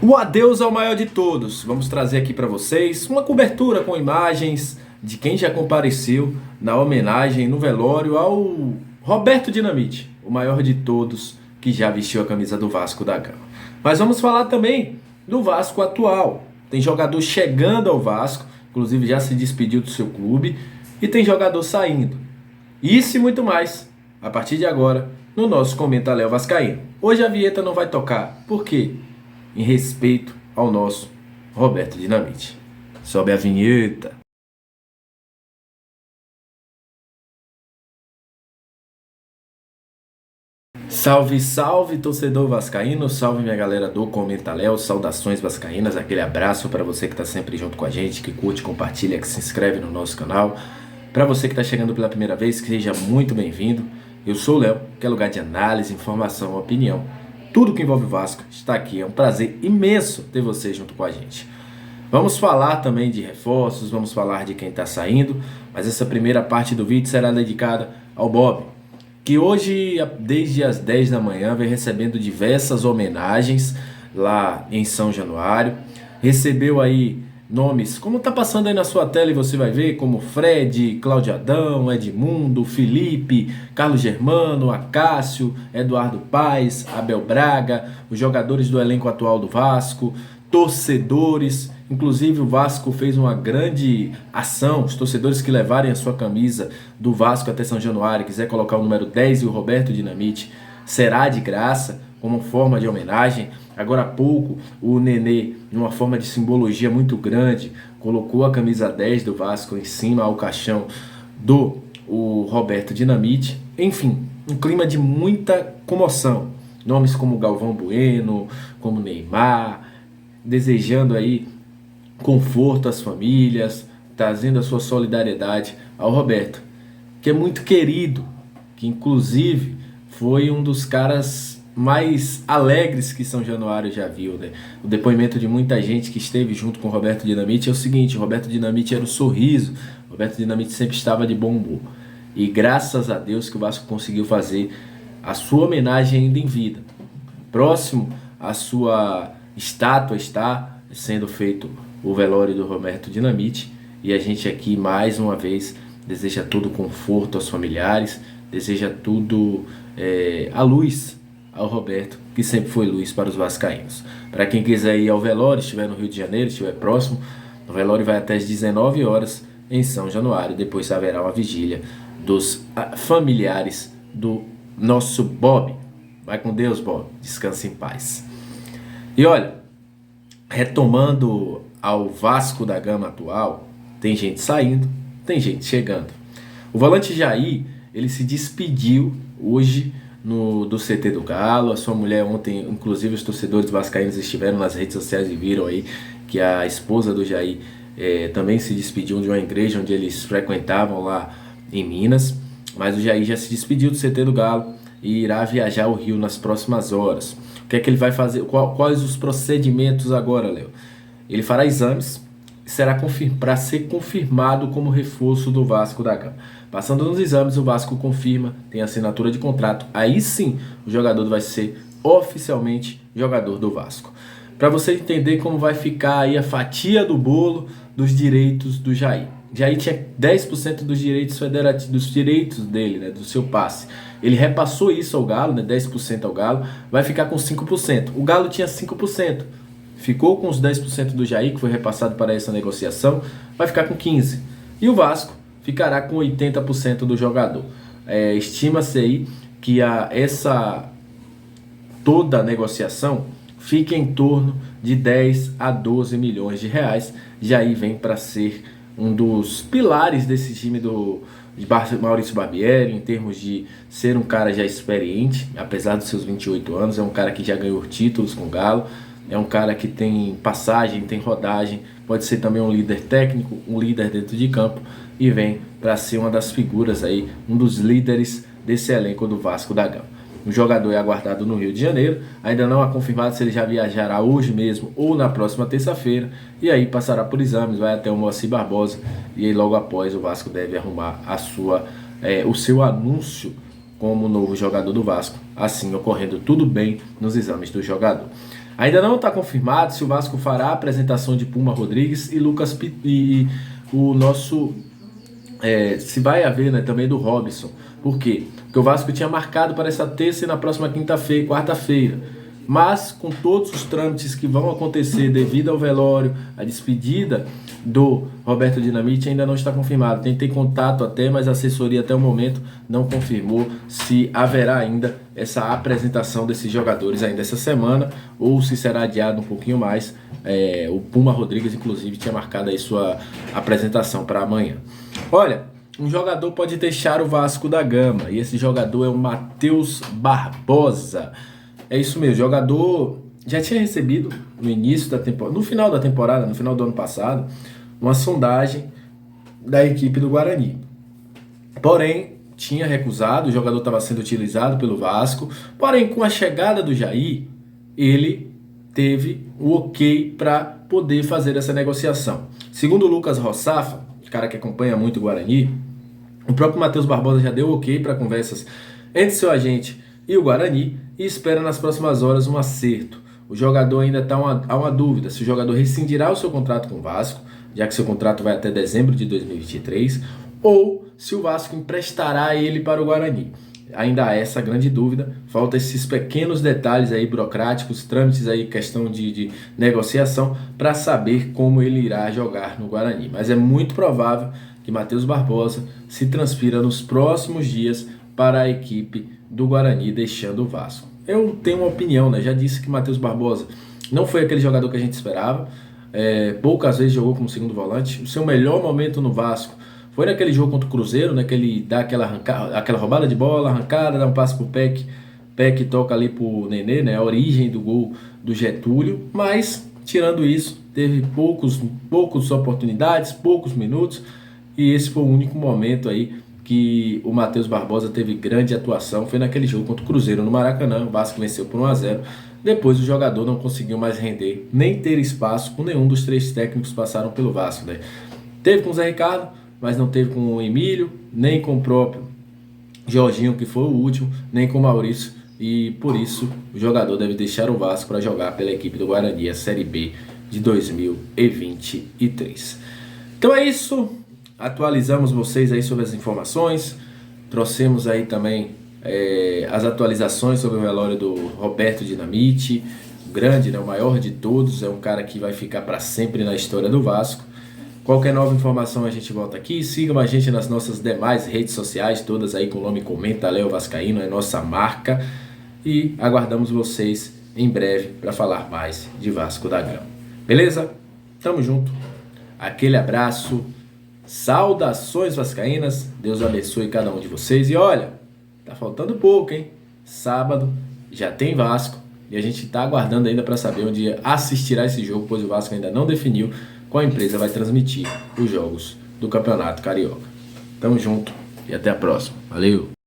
O adeus ao maior de todos. Vamos trazer aqui para vocês uma cobertura com imagens de quem já compareceu na homenagem no velório ao Roberto Dinamite, o maior de todos que já vestiu a camisa do Vasco da Gama. Mas vamos falar também do Vasco atual. Tem jogador chegando ao Vasco, inclusive já se despediu do seu clube, e tem jogador saindo. Isso e muito mais, a partir de agora, no nosso Comenta Léo Vascaíno. Hoje a vinheta não vai tocar. Por quê? Em respeito ao nosso Roberto Dinamite. Sobe a vinheta. Salve, salve, torcedor vascaíno, salve minha galera do Comenta Léo, saudações vascaínas, aquele abraço para você que está sempre junto com a gente, que curte, compartilha, que se inscreve no nosso canal. Para você que está chegando pela primeira vez, que seja muito bem-vindo. Eu sou o Léo, que é lugar de análise, informação, opinião. Tudo que envolve o Vasco está aqui, é um prazer imenso ter você junto com a gente. Vamos falar também de reforços, vamos falar de quem está saindo, mas essa primeira parte do vídeo será dedicada ao Bob, que hoje, desde as 10 da manhã, vem recebendo diversas homenagens lá em São Januário. Recebeu aí nomes, como está passando aí na sua tela e você vai ver, como Fred, Cláudio Adão, Edmundo, Felipe, Carlos Germano, Acácio, Eduardo Paes, Abel Braga, os jogadores do elenco atual do Vasco, torcedores. Inclusive o Vasco fez uma grande ação, os torcedores que levarem a sua camisa do Vasco até São Januário, quiser colocar o número 10 e o Roberto Dinamite, será de graça, como forma de homenagem. Agora há pouco o Nenê, de uma forma de simbologia muito grande, colocou a camisa 10 do Vasco em cima ao caixão do Roberto Dinamite. Enfim, um clima de muita comoção. Nomes como Galvão Bueno, como Neymar, desejando aí conforto às famílias, trazendo a sua solidariedade ao Roberto, que é muito querido, que inclusive foi um dos caras mais alegres que São Januário já viu, né? O depoimento de muita gente que esteve junto com o Roberto Dinamite é o seguinte: o Roberto Dinamite era o sorriso, o Roberto Dinamite sempre estava de bom humor. E graças a Deus que o Vasco conseguiu fazer a sua homenagem ainda em vida. Próximo à sua estátua está sendo feito o velório do Roberto Dinamite, e a gente aqui mais uma vez deseja todo conforto aos familiares, deseja tudo a luz ao Roberto, que sempre foi luz para os vascaínos. Para quem quiser ir ao velório, estiver no Rio de Janeiro, estiver próximo, o velório vai até às 19 horas em São Januário. Depois haverá uma vigília dos familiares do nosso Bob. Vai com Deus, Bob. Descanse em paz. E olha, retomando ao Vasco da Gama atual, tem gente saindo, tem gente chegando. O volante Jair, ele se despediu hoje do CT do Galo. A sua mulher ontem, inclusive os torcedores vascaínos estiveram nas redes sociais e viram aí que a esposa do Jair também se despediu de uma igreja onde eles frequentavam lá em Minas. Mas o Jair já se despediu do CT do Galo e irá viajar ao Rio nas próximas horas. O que é que ele vai fazer? Quais os procedimentos agora, Léo? Ele fará exames e será para ser confirmado como reforço do Vasco da Gama. Passando nos exames, o Vasco confirma, tem assinatura de contrato. Aí sim, o jogador vai ser oficialmente jogador do Vasco. Para você entender como vai ficar aí a fatia do bolo dos direitos do Jair. Jair tinha 10% dos direitos federativos, dos direitos dele, né, do seu passe. Ele repassou isso ao Galo, né, 10% ao Galo, vai ficar com 5%. O Galo tinha 5%. Ficou com os 10% do Jair, que foi repassado para essa negociação, vai ficar com 15%. E o Vasco ficará com 80% do jogador. Estima-se aí que toda a negociação fica em torno de 10 a 12 milhões de reais. Jair vem para ser um dos pilares desse time de Maurício Barbieri, em termos de ser um cara já experiente, apesar dos seus 28 anos, é um cara que já ganhou títulos com o Galo, é um cara que tem passagem, tem rodagem, pode ser também um líder técnico, um líder dentro de campo, e vem para ser uma das figuras aí, um dos líderes desse elenco do Vasco da Gama. O jogador é aguardado no Rio de Janeiro, ainda não é confirmado se ele já viajará hoje mesmo ou na próxima terça-feira, e aí passará por exames, vai até o Moacir Barbosa, e aí logo após o Vasco deve arrumar o seu anúncio como novo jogador do Vasco, assim ocorrendo tudo bem nos exames do jogador. Ainda não está confirmado se o Vasco fará a apresentação de Puma Rodrigues e e o nosso se vai haver, né, também do Robson. Por quê? Porque o Vasco tinha marcado para essa terça e na próxima quinta-feira, quarta-feira. Mas com todos os trâmites que vão acontecer devido ao velório, a despedida do Roberto Dinamite ainda não está confirmado. Tentei contato até, mas a assessoria até o momento não confirmou se haverá ainda essa apresentação desses jogadores ainda essa semana ou se será adiado um pouquinho mais. O Puma Rodrigues, inclusive, tinha marcado aí sua apresentação para amanhã. Olha, um jogador pode deixar o Vasco da Gama e esse jogador é o Matheus Barbosa. É isso mesmo, o jogador já tinha recebido no início da temporada, no final da temporada, no final do ano passado, uma sondagem da equipe do Guarani. Porém, tinha recusado, o jogador estava sendo utilizado pelo Vasco, porém com a chegada do Jair, ele teve o ok para poder fazer essa negociação. Segundo o Lucas Rossafa, cara que acompanha muito o Guarani, o próprio Matheus Barbosa já deu ok para conversas entre seu agente e o Guarani e espera nas próximas horas um acerto. O jogador ainda está a uma dúvida se o jogador rescindirá o seu contrato com o Vasco, já que seu contrato vai até dezembro de 2023, ou se o Vasco emprestará ele para o Guarani. Ainda há essa grande dúvida, falta esses pequenos detalhes aí burocráticos, trâmites aí, questão de negociação, para saber como ele irá jogar no Guarani. Mas é muito provável que Matheus Barbosa se transfira nos próximos dias para a equipe do Guarani, deixando o Vasco. Eu tenho uma opinião, né? Já disse que Matheus Barbosa não foi aquele jogador que a gente esperava, poucas vezes jogou como segundo volante. O seu melhor momento no Vasco foi naquele jogo contra o Cruzeiro, né, que ele dá aquela roubada de bola, arrancada, dá um passe pro Peck, Peck toca ali pro Nenê, né, a origem do gol do Getúlio, mas tirando isso, teve poucas oportunidades, poucos minutos, e esse foi o único momento aí que o Matheus Barbosa teve grande atuação, foi naquele jogo contra o Cruzeiro no Maracanã. O Vasco venceu por 1-0, depois o jogador não conseguiu mais render, nem ter espaço com nenhum dos três técnicos que passaram pelo Vasco, né? Teve com o Zé Ricardo, mas não teve com o Emílio, nem com o próprio Jorginho, que foi o último, nem com o Maurício, e por isso o jogador deve deixar o Vasco para jogar pela equipe do Guarani, a Série B de 2023. Então é isso, atualizamos vocês aí sobre as informações, trouxemos aí também as atualizações sobre o velório do Roberto Dinamite, grande, né, o maior de todos, é um cara que vai ficar para sempre na história do Vasco. Qualquer nova informação a gente volta aqui. Sigam a gente nas nossas demais redes sociais, todas aí com o nome Comenta Léo Vascaíno, é nossa marca. E aguardamos vocês em breve para falar mais de Vasco da Gama. Beleza? Tamo junto. Aquele abraço. Saudações vascaínas. Deus abençoe cada um de vocês. E olha, tá faltando pouco, hein? Sábado já tem Vasco. E a gente tá aguardando ainda para saber onde assistirá esse jogo, pois o Vasco ainda não definiu qual empresa vai transmitir os jogos do Campeonato Carioca. Tamo junto e até a próxima. Valeu!